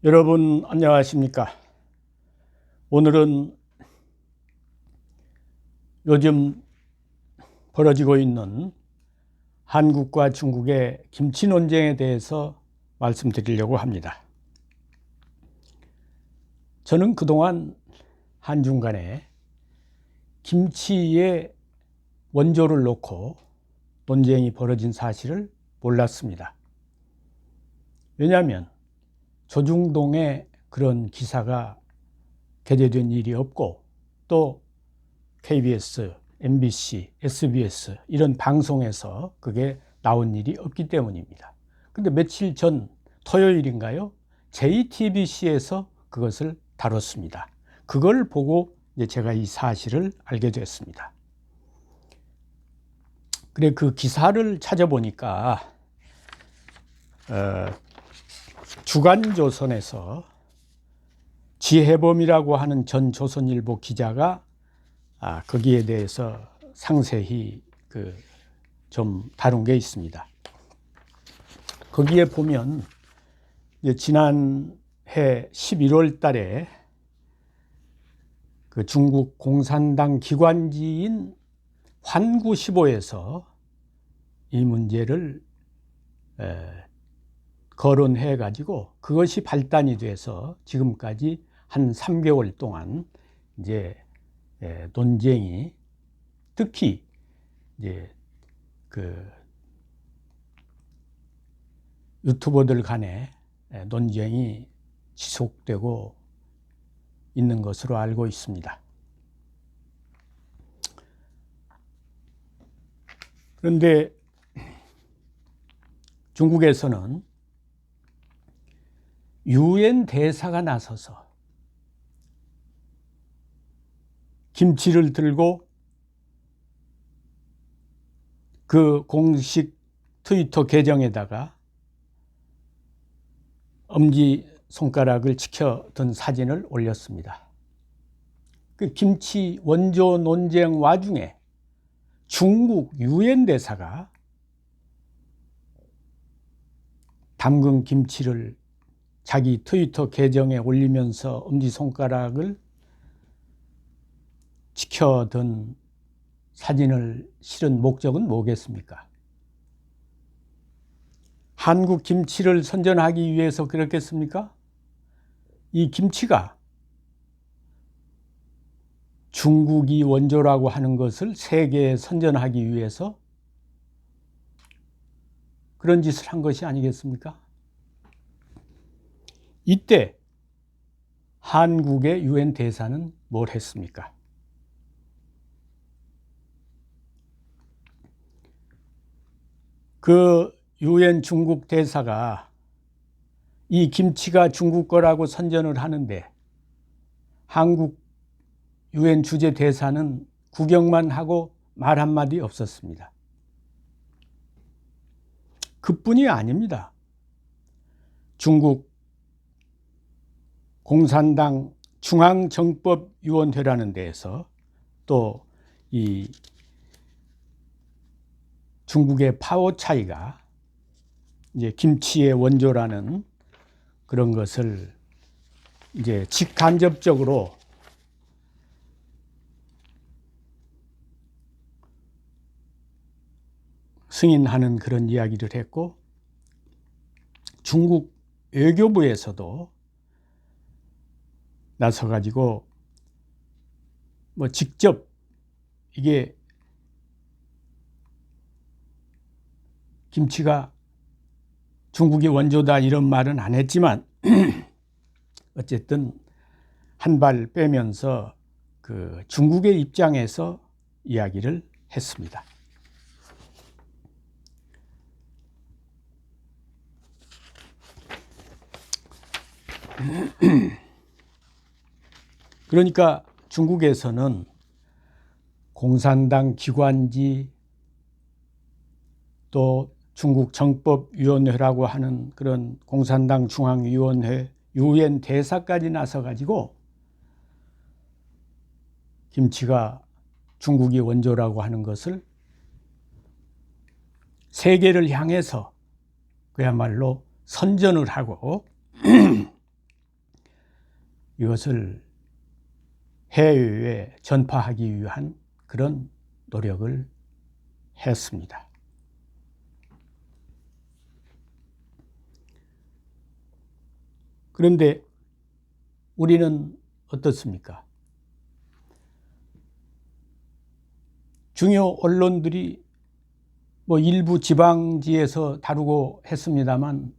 여러분 안녕하십니까? 오늘은 요즘 벌어지고 있는 한국과 중국의 김치 논쟁에 대해서 말씀드리려고 합니다. 저는 그동안 한중 간에 김치의 원조를 놓고 논쟁이 벌어진 사실을 몰랐습니다. 왜냐하면 조중동에 그런 기사가 게재된 일이 없고 또 KBS, MBC, SBS 이런 방송에서 그게 나온 일이 없기 때문입니다. 근데 며칠 전 토요일인가요? JTBC에서 그것을 다뤘습니다. 그걸 보고 이제 제가 이 사실을 알게 됐습니다. 그래 그 기사를 찾아보니까 주간조선에서 지혜범이라고 하는 전 조선일보 기자가 거기에 대해서 상세히 좀 다룬 게 있습니다. 거기에 보면 지난해 11월 달에 그 중국 공산당 기관지인 환구시보에서 이 문제를 거론해 가지고 그것이 발단이 돼서 지금까지 한 3개월 동안 이제 논쟁이 특히 이제 유튜버들 간에 논쟁이 지속되고 있는 것으로 알고 있습니다. 그런데 중국에서는 유엔 대사가 나서서 김치를 들고 그 공식 트위터 계정에다가 엄지손가락을 치켜든 사진을 올렸습니다. 그 김치 원조 논쟁 와중에 중국 유엔 대사가 담근 김치를 자기 트위터 계정에 올리면서 엄지손가락을 치켜든 사진을 실은 목적은 뭐겠습니까? 한국 김치를 선전하기 위해서 그렇겠습니까? 이 김치가 중국이 원조라고 하는 것을 세계에 선전하기 위해서 그런 짓을 한 것이 아니겠습니까? 이때 한국의 유엔 대사는 뭘 했습니까? 그 유엔 중국 대사가 이 김치가 중국 거라고 선전을 하는데 한국 유엔 주재 대사는 구경만 하고 말 한마디 없었습니다. 그뿐이 아닙니다. 중국 공산당 중앙정법위원회라는 데에서 또 이 중국의 파워 차이가 이제 김치의 원조라는 그런 것을 이제 직간접적으로 승인하는 그런 이야기를 했고 중국 외교부에서도 나서 가지고 뭐 직접 이게 김치가 중국이 원조다 이런 말은 안 했지만 어쨌든 한 발 빼면서 그 중국의 입장에서 이야기를 했습니다. 그러니까 중국에서는 공산당 기관지 또 중국 정법위원회라고 하는 그런 공산당 중앙위원회 유엔 대사까지 나서 가지고 김치가 중국이 원조라고 하는 것을 세계를 향해서 그야말로 선전을 하고 이것을 해외에 전파하기 위한 그런 노력을 했습니다. 그런데 우리는 어떻습니까? 중요 언론들이 일부 지방지에서 다루고 했습니다만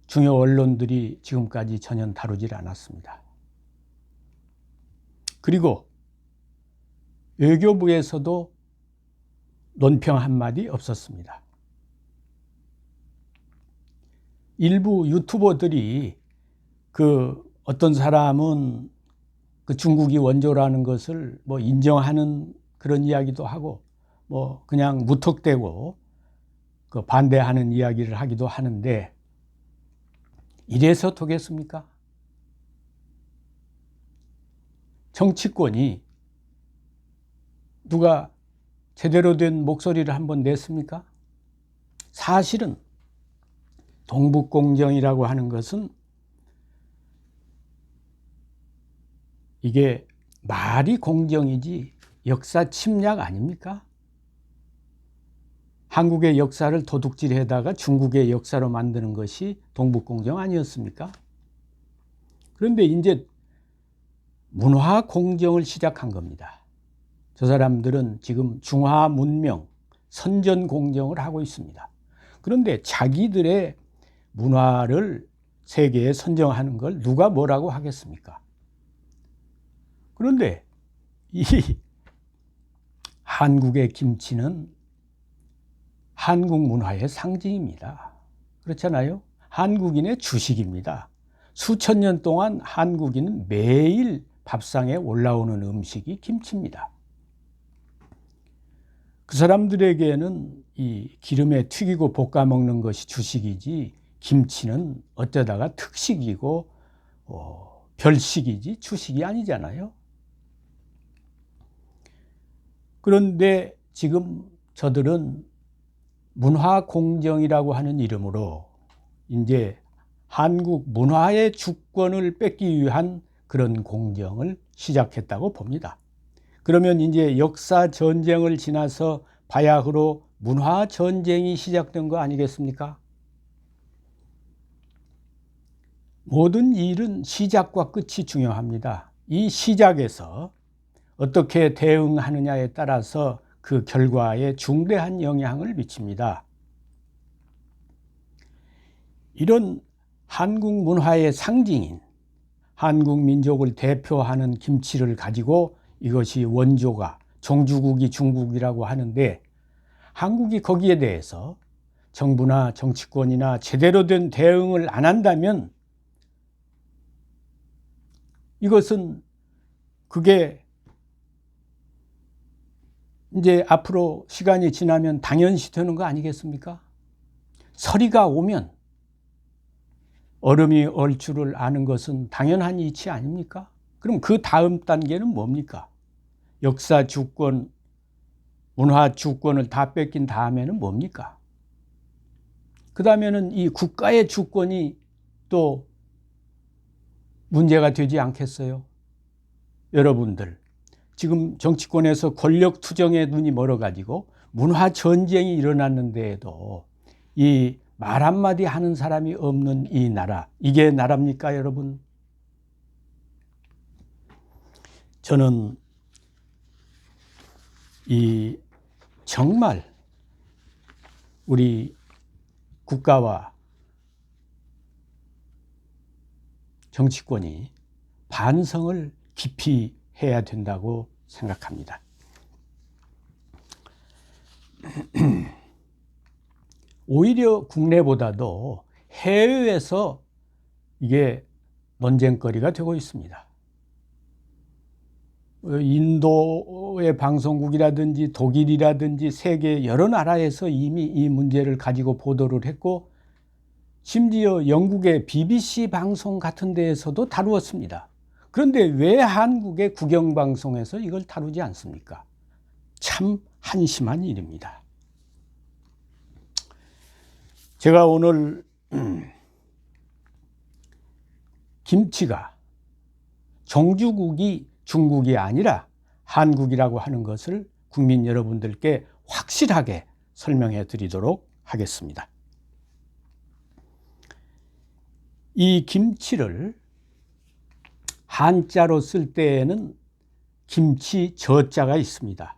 중요 언론들이 지금까지 전혀 다루질 않았습니다. 그리고 외교부에서도 논평 한마디 없었습니다. 일부 유튜버들이 어떤 사람은 중국이 원조라는 것을 인정하는 그런 이야기도 하고 그냥 무턱대고 반대하는 이야기를 하기도 하는데 이래서 되겠습니까? 정치권이 누가 제대로 된 목소리를 한번 냈습니까? 사실은 동북공정이라고 하는 것은 이게 말이 공정이지 역사 침략 아닙니까? 한국의 역사를 도둑질해다가 중국의 역사로 만드는 것이 동북공정 아니었습니까? 그런데 이제 문화공정을 시작한 겁니다. 저 사람들은 지금 중화문명, 선전공정을 하고 있습니다. 그런데 자기들의 문화를 세계에 선정하는 걸 누가 뭐라고 하겠습니까? 그런데 이 한국의 김치는 한국 문화의 상징입니다. 그렇잖아요? 한국인의 주식입니다. 수천 년 동안 한국인은 매일 밥상에 올라오는 음식이 김치입니다. 그 사람들에게는 이 기름에 튀기고 볶아 먹는 것이 주식이지 김치는 어쩌다가 특식이고 별식이지 주식이 아니잖아요. 그런데 지금 저들은 문화공정이라고 하는 이름으로 이제 한국 문화의 주권을 뺏기 위한 그런 공정을 시작했다고 봅니다. 그러면 이제 역사 전쟁을 지나서 바야흐로 문화 전쟁이 시작된 거 아니겠습니까? 모든 일은 시작과 끝이 중요합니다. 이 시작에서 어떻게 대응하느냐에 따라서 그 결과에 중대한 영향을 미칩니다. 이런 한국 문화의 상징인 한국 민족을 대표하는 김치를 가지고 이것이 원조가 종주국이 중국이라고 하는데 한국이 거기에 대해서 정부나 정치권이나 제대로 된 대응을 안 한다면 이것은 그게 이제 앞으로 시간이 지나면 당연시 되는 거 아니겠습니까? 서리가 오면 얼음이 얼 줄을 아는 것은 당연한 이치 아닙니까? 그럼 그 다음 단계는 뭡니까? 역사 주권, 문화 주권을 다 뺏긴 다음에는 뭡니까? 그 다음에는 이 국가의 주권이 또 문제가 되지 않겠어요? 여러분들, 지금 정치권에서 권력 투정에 눈이 멀어가지고 문화 전쟁이 일어났는데도 이 말 한마디 하는 사람이 없는 이 나라, 이게 나라입니까, 여러분? 저는 이 정말 우리 국가와 정치권이 반성을 깊이 해야 된다고 생각합니다. 오히려 국내보다도 해외에서 이게 논쟁거리가 되고 있습니다. 인도의 방송국이라든지 독일이라든지 세계 여러 나라에서 이미 이 문제를 가지고 보도를 했고 심지어 영국의 BBC 방송 같은 데에서도 다루었습니다. 그런데 왜 한국의 국영방송에서 이걸 다루지 않습니까? 참 한심한 일입니다. 제가 오늘 김치가 종주국이 중국이 아니라 한국이라고 하는 것을 국민 여러분들께 확실하게 설명해 드리도록 하겠습니다. 이 김치를 한자로 쓸 때에는 김치 저자가 있습니다.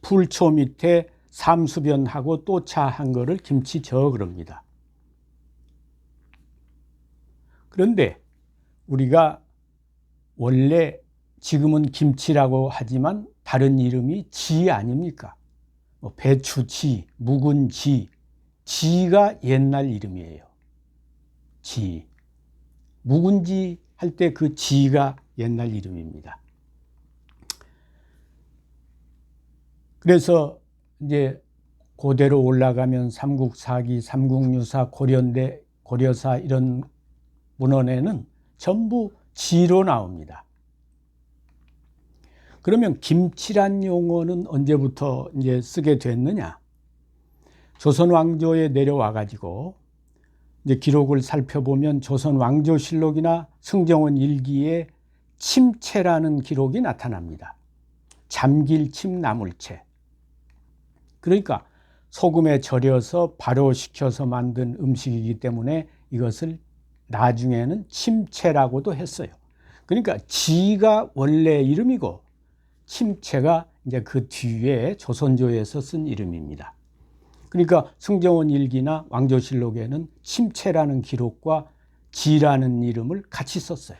풀초 밑에 삼수변하고 또차한 거를 김치저 그럽니다. 그런데 우리가 원래 지금은 김치라고 하지만 다른 이름이 지 아닙니까? 배추지, 묵은지, 지가 옛날 이름이에요. 지. 묵은지 할 때 그 지가 옛날 이름입니다. 그래서 이제 고대로 올라가면 삼국사기, 삼국유사, 고려대, 고려사 이런 문헌에는 전부 지로 나옵니다. 그러면 김치란 용어는 언제부터 이제 쓰게 됐느냐? 조선 왕조에 내려와 가지고 이제 기록을 살펴보면 조선 왕조실록이나 승정원 일기에 침채라는 기록이 나타납니다. 잠길침 나물채. 그러니까 소금에 절여서 발효시켜서 만든 음식이기 때문에 이것을 나중에는 침채라고도 했어요. 그러니까 지가 원래 이름이고 침채가 이제 그 뒤에 조선조에서 쓴 이름입니다. 그러니까 승정원 일기나 왕조실록에는 침채라는 기록과 지라는 이름을 같이 썼어요.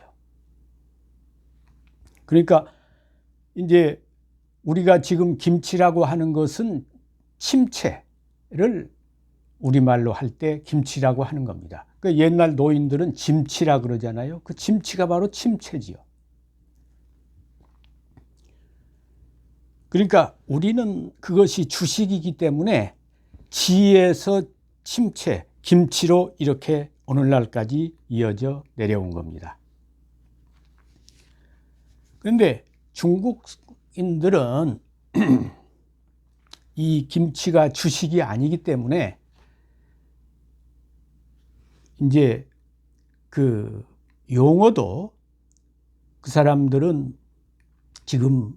그러니까 이제 우리가 지금 김치라고 하는 것은 침채를 우리말로 할 때 김치라고 하는 겁니다. 그 옛날 노인들은 짐치라 그러잖아요. 그 짐치가 바로 침채지요. 그러니까 우리는 그것이 주식이기 때문에 지에서 침채, 김치로 이렇게 오늘날까지 이어져 내려온 겁니다. 그런데 중국인들은 이 김치가 주식이 아니기 때문에 이제 그 용어도 그 사람들은 지금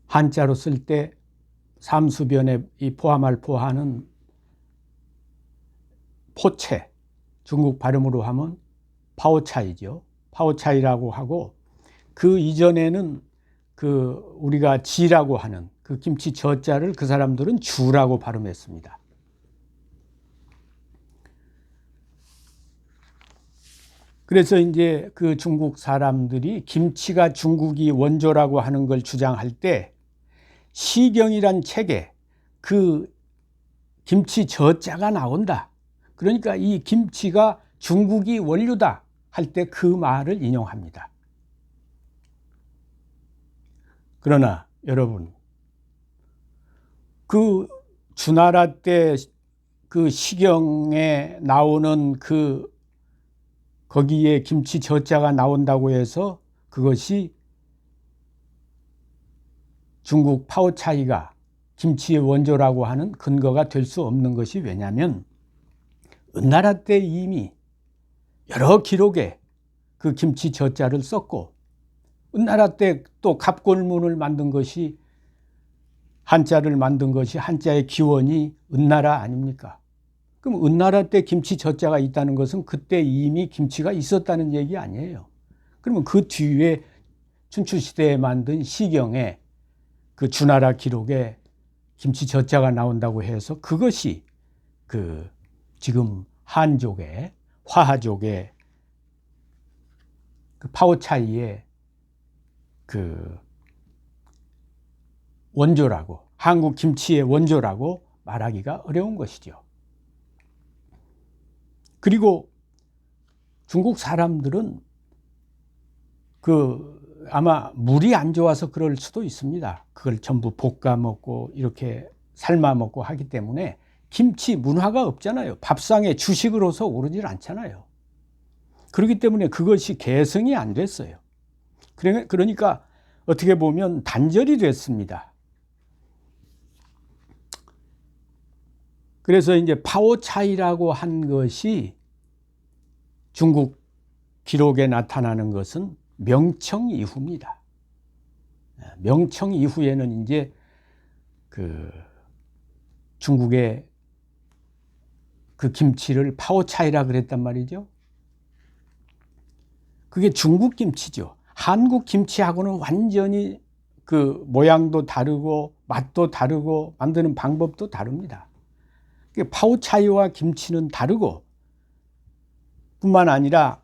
한자로 쓸 때 삼수변에 이 포함할 포하는 포채, 중국 발음으로 하면 파오차이죠. 파오차이라고 하고 그 이전에는 그 우리가 지라고 하는 그 김치 저자를 그 사람들은 주라고 발음했습니다. 그래서 이제 그 중국 사람들이 김치가 중국이 원조라고 하는 걸 주장할 때 시경이란 책에 그 김치 저자가 나온다. 그러니까 이 김치가 중국이 원료다 할 때 그 말을 인용합니다. 그러나 여러분, 그 주나라 때 그 시경에 나오는 그 거기에 김치 저자가 나온다고 해서 그것이 중국 파오차이가 김치의 원조라고 하는 근거가 될 수 없는 것이 왜냐하면 은나라 때 이미 여러 기록에 그 김치 저자를 썼고 은나라 때 또 갑골문을 만든 것이 한자를 만든 것이 한자의 기원이 은나라 아닙니까? 그럼 은나라 때 김치 저자가 있다는 것은 그때 이미 김치가 있었다는 얘기 아니에요. 그러면 그 뒤에 춘추시대에 만든 시경에 그 주나라 기록에 김치 저자가 나온다고 해서 그것이 그 지금 한족의 화하족의 그 파오차이의 그 원조라고 한국 김치의 원조라고 말하기가 어려운 것이죠. 그리고 중국 사람들은 그 아마 물이 안 좋아서 그럴 수도 있습니다. 그걸 전부 볶아 먹고 이렇게 삶아 먹고 하기 때문에 김치 문화가 없잖아요. 밥상에 주식으로서 오르질 않잖아요. 그렇기 때문에 그것이 개성이 안 됐어요. 그러니까 어떻게 보면 단절이 됐습니다. 그래서 이제 파오차이라고 한 것이 중국 기록에 나타나는 것은 명청 이후입니다. 명청 이후에는 이제 그 중국의 그 김치를 파오차이라 그랬단 말이죠. 그게 중국 김치죠. 한국 김치하고는 완전히 그 모양도 다르고 맛도 다르고 만드는 방법도 다릅니다. 파오차이와 김치는 다르고 뿐만 아니라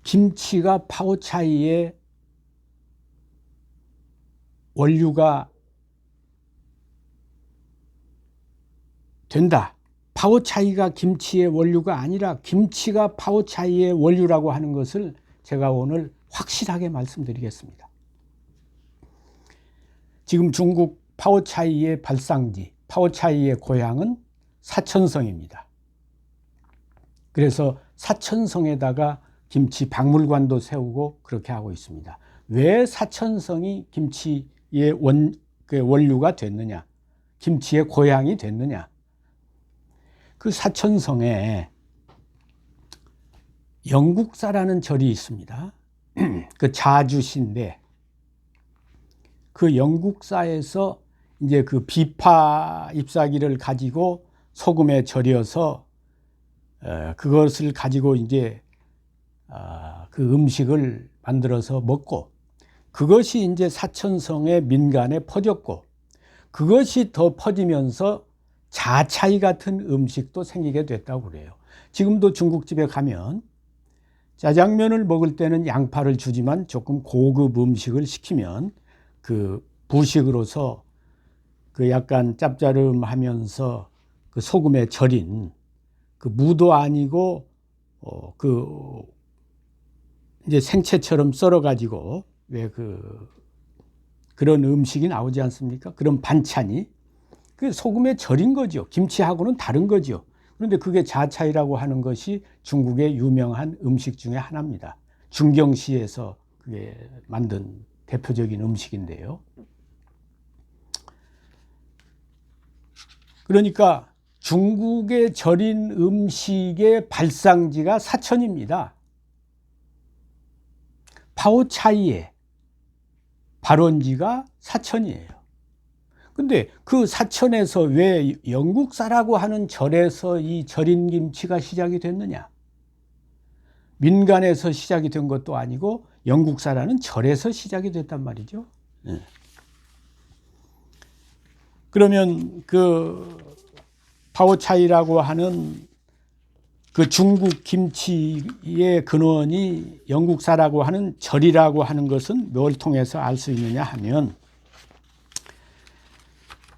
김치가 파오차이의 원료가 된다. 파오차이가 김치의 원료가 아니라 김치가 파오차이의 원료라고 하는 것을 제가 오늘 확실하게 말씀드리겠습니다. 지금 중국 파오차이의 발상지, 파오차이의 고향은 사천성입니다. 그래서 사천성에다가 김치 박물관도 세우고 그렇게 하고 있습니다. 왜 사천성이 김치의 원료가 됐느냐? 김치의 고향이 됐느냐? 그 사천성에 영국사라는 절이 있습니다. 그 자주시인데 그 영국사에서 이제 그 비파 잎사귀를 가지고 소금에 절여서 그것을 가지고 이제 그 음식을 만들어서 먹고 그것이 이제 사천성의 민간에 퍼졌고 그것이 더 퍼지면서 자차이 같은 음식도 생기게 됐다고 그래요. 지금도 중국집에 가면 짜장면을 먹을 때는 양파를 주지만 조금 고급 음식을 시키면 그 부식으로서 그 약간 짭짜름하면서 그 소금에 절인 그 무도 아니고 그 이제 생채처럼 썰어 가지고 왜 그런 음식이 나오지 않습니까? 그런 반찬이 그 소금에 절인 거죠. 김치하고는 다른 거죠. 그런데 그게 자차이라고 하는 것이 중국의 유명한 음식 중에 하나입니다. 중경시에서 그게 만든 대표적인 음식인데요. 그러니까 중국의 절인 음식의 발상지가 사천입니다. 파오차이의 발원지가 사천이에요. 근데 그 사천에서 왜 영국사라고 하는 절에서 이 절인 김치가 시작이 됐느냐? 민간에서 시작이 된 것도 아니고 영국사라는 절에서 시작이 됐단 말이죠. 그러면 그 파오차이라고 하는 그 중국 김치의 근원이 영국사라고 하는 절이라고 하는 것은 뭘 통해서 알 수 있느냐 하면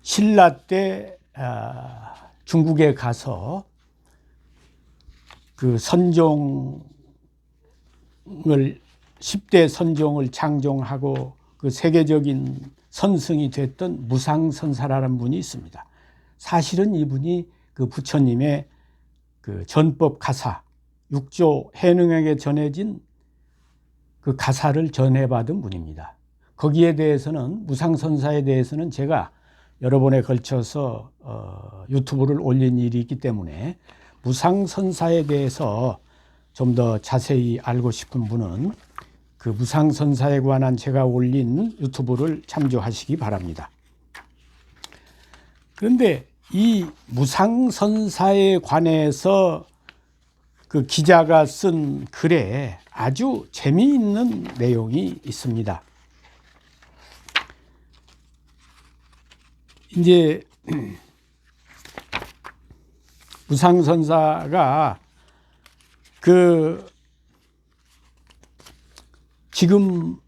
신라 때 중국에 가서 그 선종을 10대 선종을 창종하고 그 세계적인 선승이 됐던 무상선사라는 분이 있습니다. 사실은 이분이 그 부처님의 그 전법 가사 6조 해능에게 전해진 그 가사를 전해받은 분입니다. 거기에 대해서는 무상선사에 대해서는 제가 여러 번에 걸쳐서 유튜브를 올린 일이 있기 때문에 무상선사에 대해서 좀 더 자세히 알고 싶은 분은 그 무상선사에 관한 제가 올린 유튜브를 참조하시기 바랍니다. 그런데 이 무상선사에 관해서 그 기자가 쓴 글에 아주 재미있는 내용이 있습니다. 이제 무상선사가 그 지금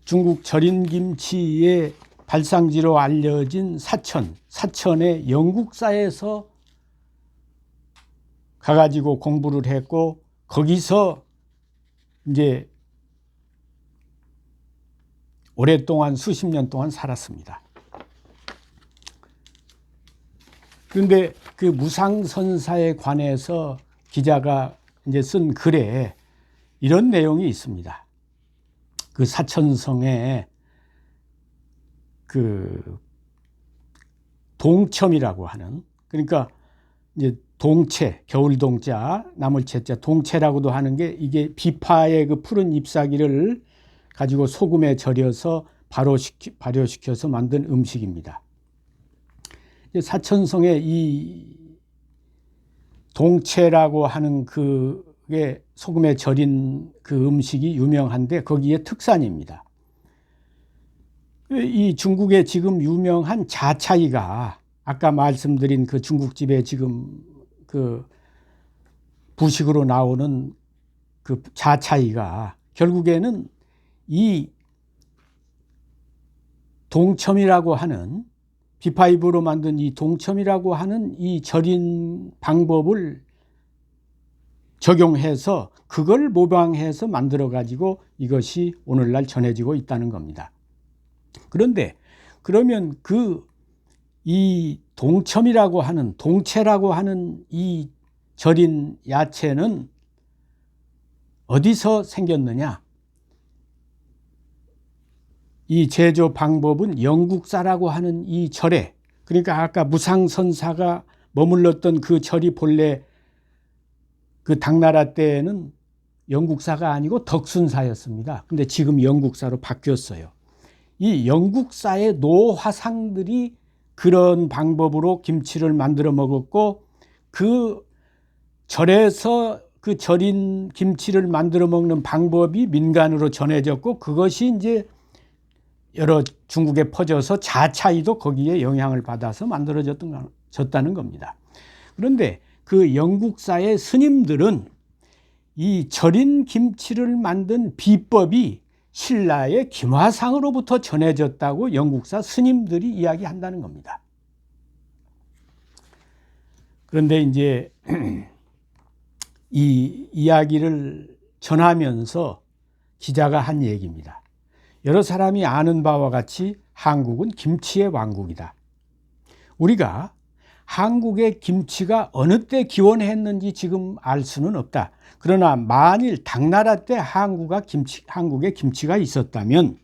중국 절인 김치의 발상지로 알려진 사천의 영국사에서 가가지고 공부를 했고 거기서 이제 오랫동안 수십 년 동안 살았습니다. 그런데 그 무상선사에 관해서 기자가 이제 쓴 글에 이런 내용이 있습니다. 그 사천성에 그 동첨이라고 하는, 그러니까 이제 동채, 겨울 동자, 나물 채자, 동채라고도 하는 게 이게 비파의 그 푸른 잎사귀를 가지고 소금에 절여서 발효시켜서 만든 음식입니다. 사천성에 이 동채라고 하는 그게 소금에 절인 그 음식이 유명한데 거기에 특산입니다. 이 중국의 지금 유명한 자차이가 아까 말씀드린 그 중국집에 지금 그 부식으로 나오는 그 자차이가 결국에는 이 동첨이라고 하는 비파잎으로 만든 이 동첨이라고 하는 이 절인 방법을 적용해서 그걸 모방해서 만들어 가지고 이것이 오늘날 전해지고 있다는 겁니다. 그런데 그러면 이 동첨이라고 하는 동채라고 하는 이 절인 야채는 어디서 생겼느냐? 이 제조 방법은 영국사라고 하는 이 절에, 그러니까 아까 무상선사가 머물렀던 그 절이 본래 그 당나라 때에는 영국사가 아니고 덕순사였습니다. 근데 지금 영국사로 바뀌었어요. 이 영국사의 노화상들이 그런 방법으로 김치를 만들어 먹었고 그 절에서 그 절인 김치를 만들어 먹는 방법이 민간으로 전해졌고 그것이 이제 여러 중국에 퍼져서 자차이도 거기에 영향을 받아서 만들어졌다는 겁니다. 그런데 그 영국사의 스님들은 이 절인 김치를 만든 비법이 신라의 김화상으로부터 전해졌다고 영국사 스님들이 이야기한다는 겁니다. 그런데 이제 이 이야기를 전하면서 기자가 한 얘기입니다. 여러 사람이 아는 바와 같이 한국은 김치의 왕국이다. 우리가 한국의 김치가 어느 때 기원했는지 지금 알 수는 없다. 그러나 만일 당나라 때 한국에 김치가 있었다면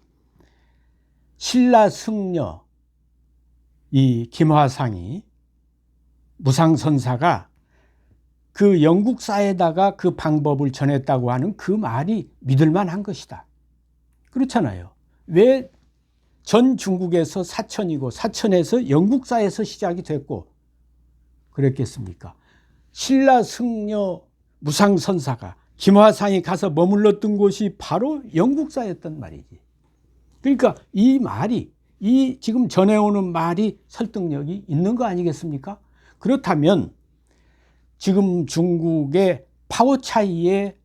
신라 승려 이 김화상이 무상선사가 그 영국사에다가 그 방법을 전했다고 하는 그 말이 믿을만한 것이다. 그렇잖아요. 왜 전 중국에서 사천이고 사천에서 영국사에서 시작이 됐고 그랬겠습니까? 신라 승려 무상선사가 김화상이 가서 머물렀던 곳이 바로 영국사였단 말이지. 그러니까 이 말이 이 지금 전해오는 말이 설득력이 있는 거 아니겠습니까? 그렇다면 지금 중국의 파오차이의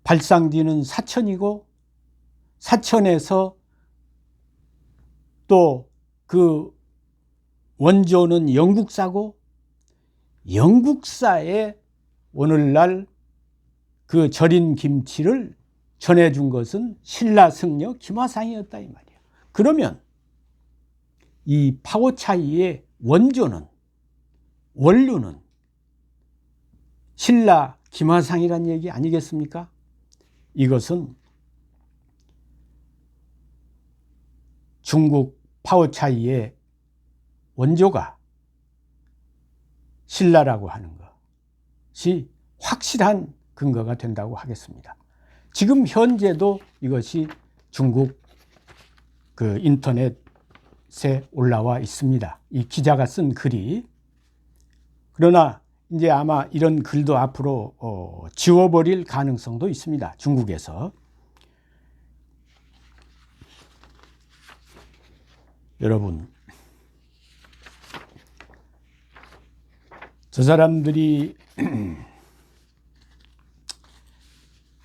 발상지는 사천이고 사천에서 또 그 원조는 영국사고 영국사에 오늘날 그 절인 김치를 전해준 것은 신라 승려 김화상이었다 이 말이에요. 그러면 이 파오차이의 원류는 신라 김화상이란 얘기 아니겠습니까? 이것은 중국 파오차이의 원조가 신라라고 하는 것이 확실한 근거가 된다고 하겠습니다. 지금 현재도 이것이 중국 그 인터넷에 올라와 있습니다. 이 기자가 쓴 글이. 그러나 이제 아마 이런 글도 앞으로 지워버릴 가능성도 있습니다. 중국에서. 여러분, 저 사람들이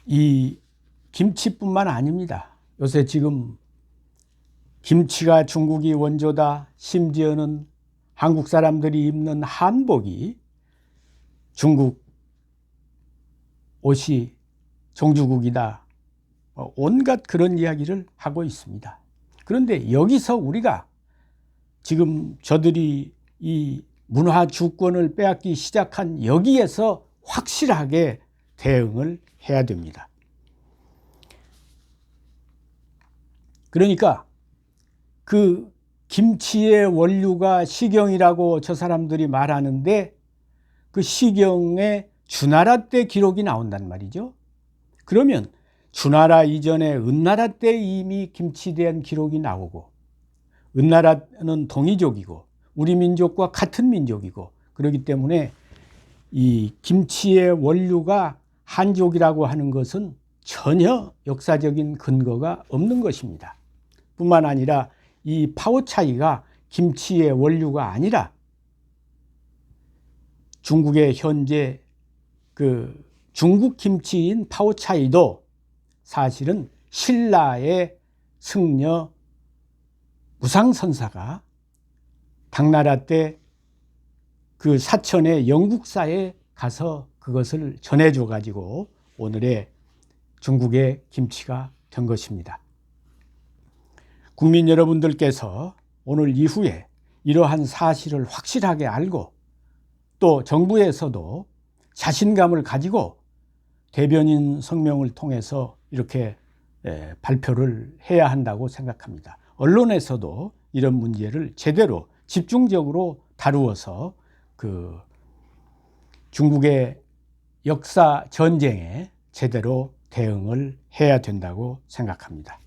이 김치뿐만 아닙니다. 요새 지금 김치가 중국이 원조다. 심지어는 한국 사람들이 입는 한복이 중국 옷이 종주국이다. 온갖 그런 이야기를 하고 있습니다. 그런데 여기서 우리가 지금 저들이 이 문화 주권을 빼앗기 시작한 여기에서 확실하게 대응을 해야 됩니다. 그러니까 그 김치의 원료가 식용이라고 저 사람들이 말하는데 그 시경에 주나라 때 기록이 나온단 말이죠. 그러면 주나라 이전에 은나라 때 이미 김치에 대한 기록이 나오고, 은나라는 동이족이고 우리 민족과 같은 민족이고, 그렇기 때문에 이 김치의 원류가 한족이라고 하는 것은 전혀 역사적인 근거가 없는 것입니다. 뿐만 아니라 이 파오차이가 김치의 원류가 아니라 중국의 현재 그 중국 김치인 파오차이도 사실은 신라의 승려 무상선사가 당나라 때 그 사천의 영국사에 가서 그것을 전해줘 가지고 오늘의 중국의 김치가 된 것입니다. 국민 여러분들께서 오늘 이후에 이러한 사실을 확실하게 알고 또 정부에서도 자신감을 가지고 대변인 성명을 통해서 이렇게 발표를 해야 한다고 생각합니다. 언론에서도 이런 문제를 제대로 집중적으로 다루어서 그 중국의 역사 전쟁에 제대로 대응을 해야 된다고 생각합니다.